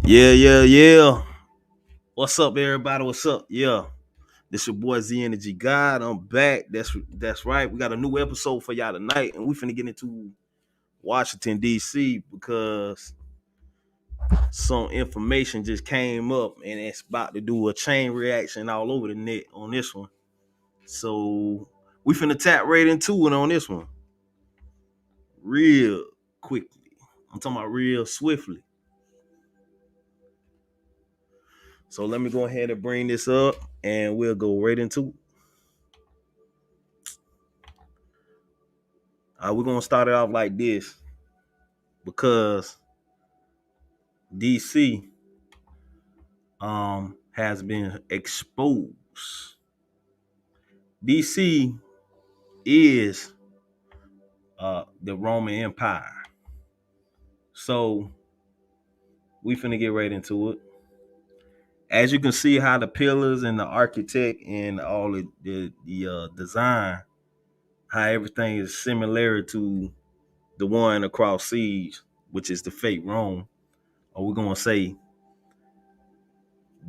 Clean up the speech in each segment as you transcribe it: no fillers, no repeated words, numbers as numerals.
Yeah. What's up, everybody? What's up? Yeah, this your boy Z Energy God. I'm back. That's right. We got a new episode for y'all tonight, and we finna get into Washington D.C. because some information just came up, and it's about to do a chain reaction all over the net on this one. So we finna tap right into it on this one, real quickly. I'm talking about real swiftly. So let me go ahead and bring this up, and we'll go right into it. We're gonna start it off like this because DC has been exposed. DC is the Roman Empire. So we finna get right into it. As you can see how the pillars and the architect and all the design, how everything is similar to the one across seas, which is the fake Rome. Or we're gonna say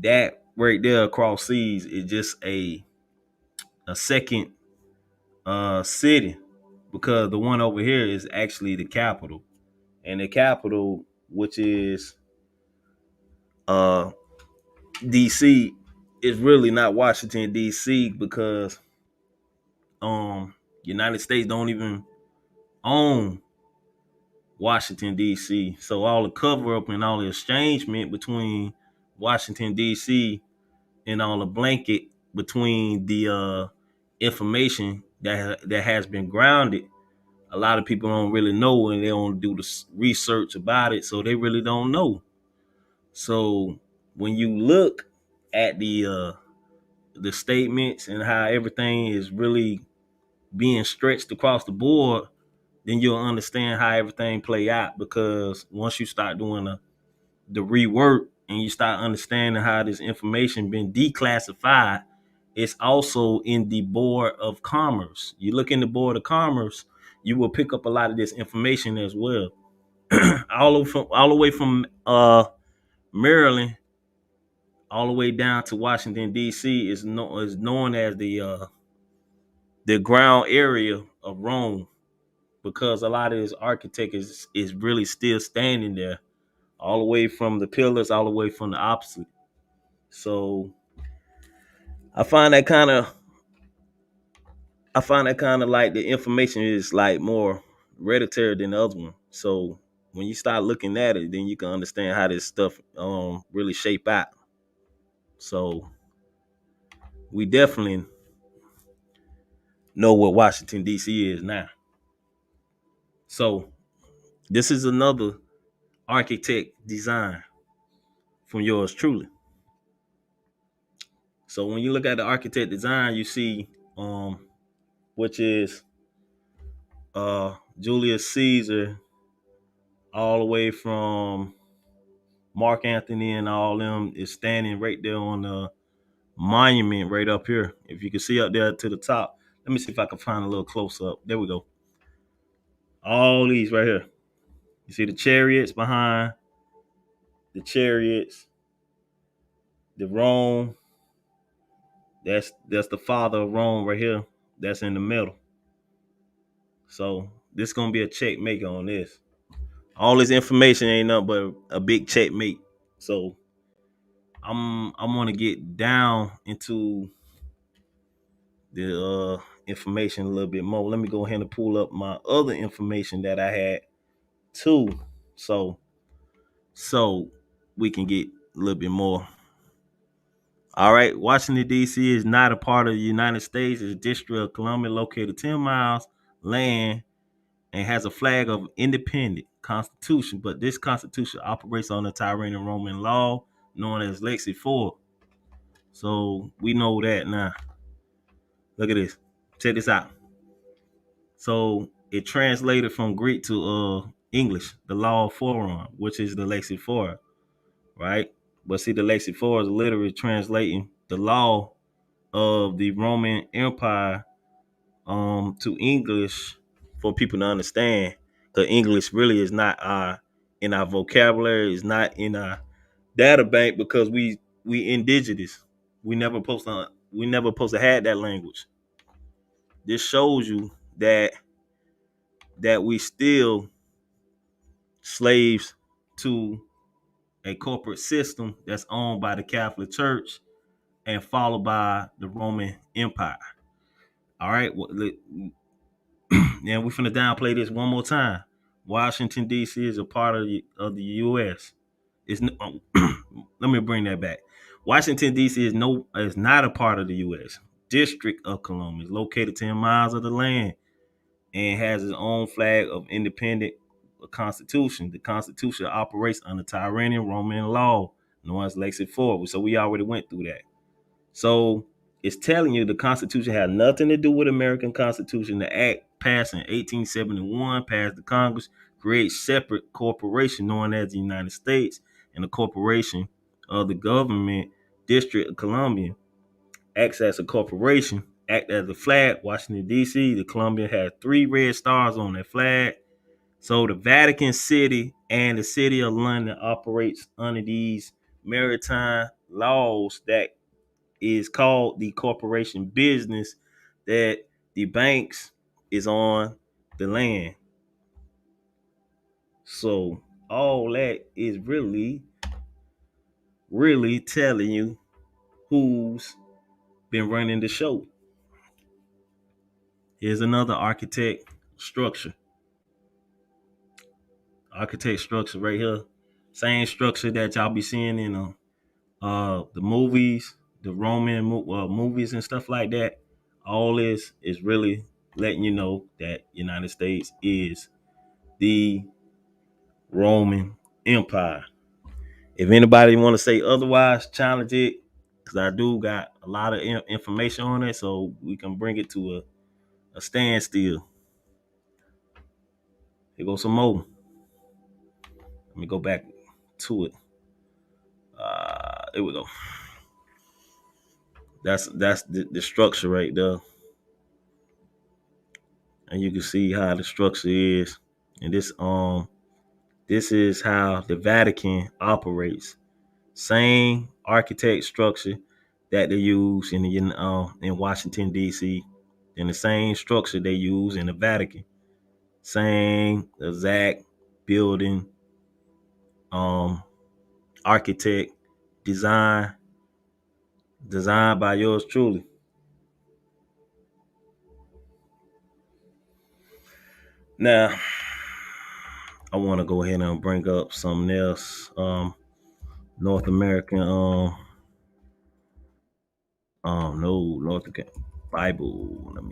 that right there across seas is just a second city, because the one over here is actually the capital, and the capital, which is uh DC, is really not Washington D.C. because United States don't even own Washington D.C. So all the cover up and all the estrangement between Washington D.C. and all the blanket between the information that has been grounded, a lot of people don't really know, and they don't do the research about it, so they really don't know. So when you look at the statements and how everything is really being stretched across the board, then you'll understand how everything play out. Because once you start doing the rework and you start understanding how this information been declassified, it's also in the Board of Commerce. You look in the Board of Commerce, you will pick up a lot of this information as well. All the way from Maryland all the way down to Washington D.C. is known as the ground area of Rome, because a lot of this architect is really still standing there, all the way from the pillars, all the way from the opposite. So I find that kind of like the information is like more hereditary than the other one. So when you start looking at it, then you can understand how this stuff really shape out. So we definitely know what Washington D.C. is now. So this is another architect design from yours truly. So when you look at the architect design, you see which is Julius Caesar, all the way from Mark Anthony and all them is standing right there on the monument right up here. If you can see up there to the top. Let me see if I can find a little close up. There we go. All these right here. You see the chariots behind, the chariots, the Rome. That's the father of Rome right here. That's in the middle. So this gonna be a checkmate on this. All this information ain't nothing but a big checkmate. So I'm gonna get down into the information a little bit more. Let me go ahead and pull up my other information that I had too. So so we can get a little bit more. All right, Washington D.C. is not a part of the United States. It's a District of Columbia located 10 miles land and has a flag of independent constitution. But this constitution operates on the Tyrrhenian Roman law known as Lexi 4. So we know that now. Look at this. Check this out. So it translated from Greek to English, the law of forum, which is the Lexi 4, right? But see, the Lexi 4 is literally translating the law of the Roman Empire to English for people to understand. The English really is not in our vocabulary, is not in our data bank because we indigenous. We never supposed to have that language. This shows you that we still slaves to a corporate system that's owned by the Catholic Church and followed by the Roman Empire. All right, and we're finna downplay this one more time. Washington D.C. is a part of the U.S. It's let me bring that back. Washington D.C. is not a part of the U.S. District of Columbia is located 10 miles of the land and has its own flag of independent constitution. The Constitution operates under tyrannical Roman law, known as Lex 4. So we already went through that. So it's telling you the Constitution had nothing to do with American Constitution. The act passed in 1871, passed the Congress, creates separate corporation known as the United States, and the corporation of the government District of Columbia acts as a corporation, act as a flag. Washington D.C. The Columbia has three red stars on their flag. So the Vatican City and the City of London operates under these maritime laws that is called the corporation business, that the banks is on the land. So all that is really telling you who's been running the show. Here's another structure. Architect structure right here. Same structure that y'all be seeing in the movies, the Roman movies and stuff like that. All this is really letting you know that United States is the Roman Empire. If anybody want to say otherwise, challenge it, because I do got a lot of information on it, so we can bring it to a standstill. Here goes some more. Let me go back to it. Here we go. That's the structure right there, and you can see how the structure is. And this is how the Vatican operates. Same architect structure that they use in Washington D.C. and the same structure they use in the Vatican. Same exact building, um, architect, design, designed by yours truly. Now, I want to go ahead and bring up something else. North American, no, North American Bible. Let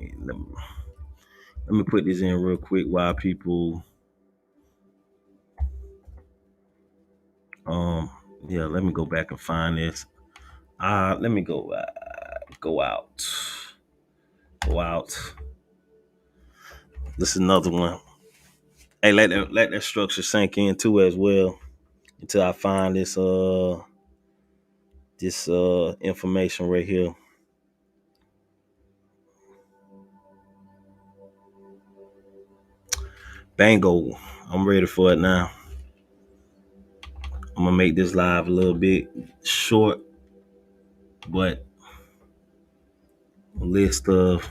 me put this in real quick while people, um, yeah, let me go back and find this. Let me go out, go out. This is another one. Hey, let that structure sink in too as well until I find this information right here. Bango. I'm ready for it now. I'm gonna make this live a little bit short, but a list of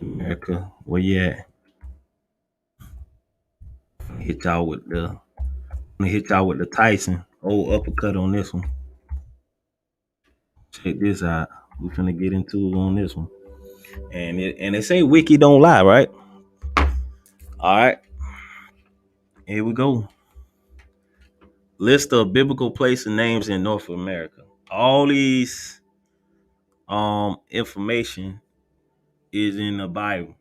America. Where you at? Hit y'all with the I'm gonna hit y'all with the Tyson old uppercut on this one. Check this out. We finna get into it on this one. And they say wiki don't lie, right? All right, here we go. List of biblical place and names in North America. All these information is in the Bible.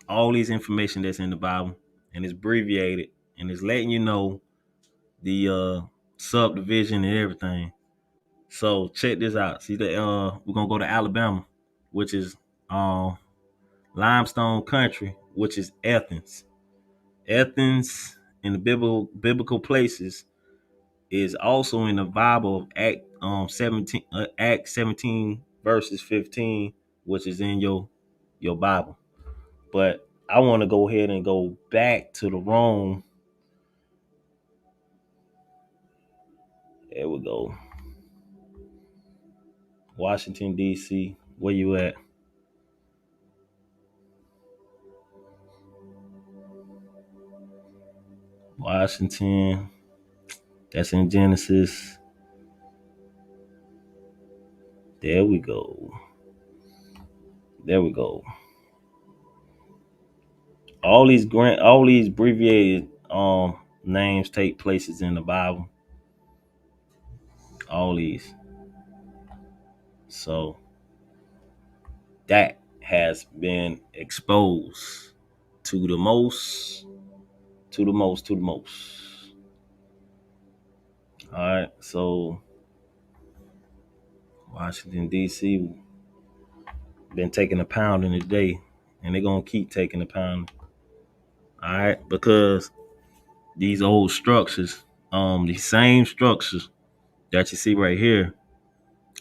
All these information that's in the Bible, and it's abbreviated and it's letting you know the subdivision and everything. So check this out. See that we're gonna go to Alabama, which is uh, limestone country, which is Athens. Athens in the biblical places is also in the Bible of Act 17 verses 15, which is in your Bible. But I want to go ahead and go back to the Rome. There we go. Washington D.C. Where you at? Washington. That's in Genesis. There we go. There we go. All these abbreviated names take places in the Bible. All these. So that has been exposed to the most, to the most, to the most. All right. So Washington D.C. been taking a pound in a day, and they're gonna keep taking a pound. All right, because these old structures, these same structures that you see right here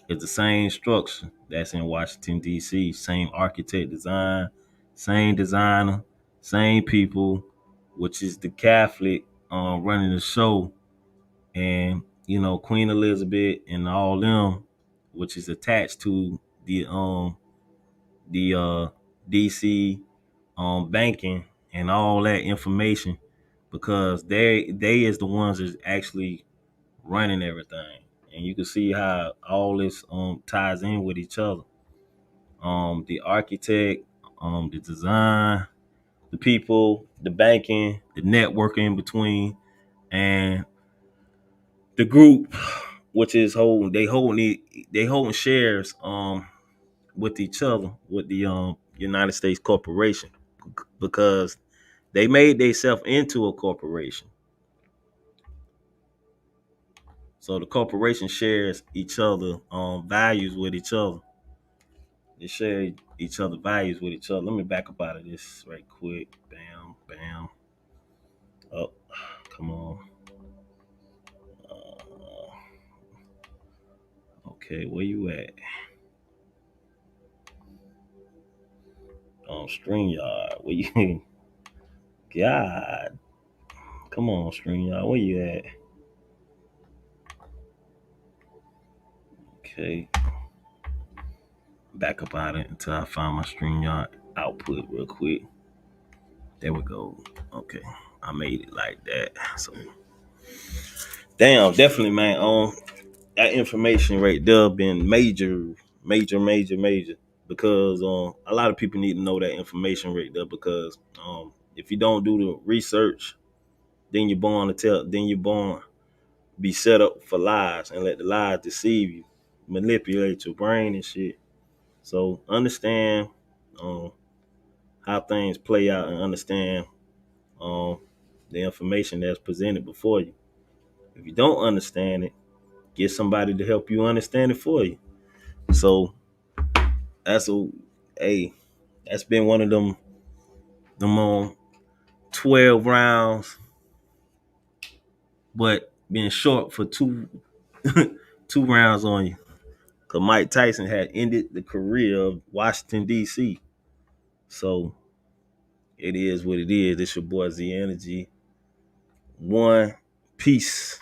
is the same structure that's in Washington D.C. Same architect design, same designer, same people, which is the Catholic running the show, and Queen Elizabeth and all them, which is attached to the DC banking and all that information, because they is the ones that's actually running everything, and you can see how all this ties in with each other. The architect, the design, the people, the banking, the networking in between, and the group, which is they holding shares with each other with the United States corporation, because they made themselves into a corporation. So the corporation shares each other values with each other. They share each other values with each other. Let me back up out of this right quick. Bam, bam. Oh, come on. Uh, okay, where you at? StreamYard. Where you? God, come on, StreamYard. Where you at? Okay, back up out of it until I find my StreamYard output real quick. There we go. Okay, I made it like that. So, damn, definitely, man. That information right there been major, major, major, major. Because a lot of people need to know that information right there. Because if you don't do the research, then you're born be set up for lies and let the lies deceive you, manipulate your brain and shit. So understand um, how things play out, and understand um, the information that's presented before you. If you don't understand it, get somebody to help you understand it for you. So that's a hey, that's been one of them 12 rounds, but being short for two two rounds on you. Cause Mike Tyson had ended the career of Washington D.C. So it is what it is. It's your boy Z Energy. One, peace.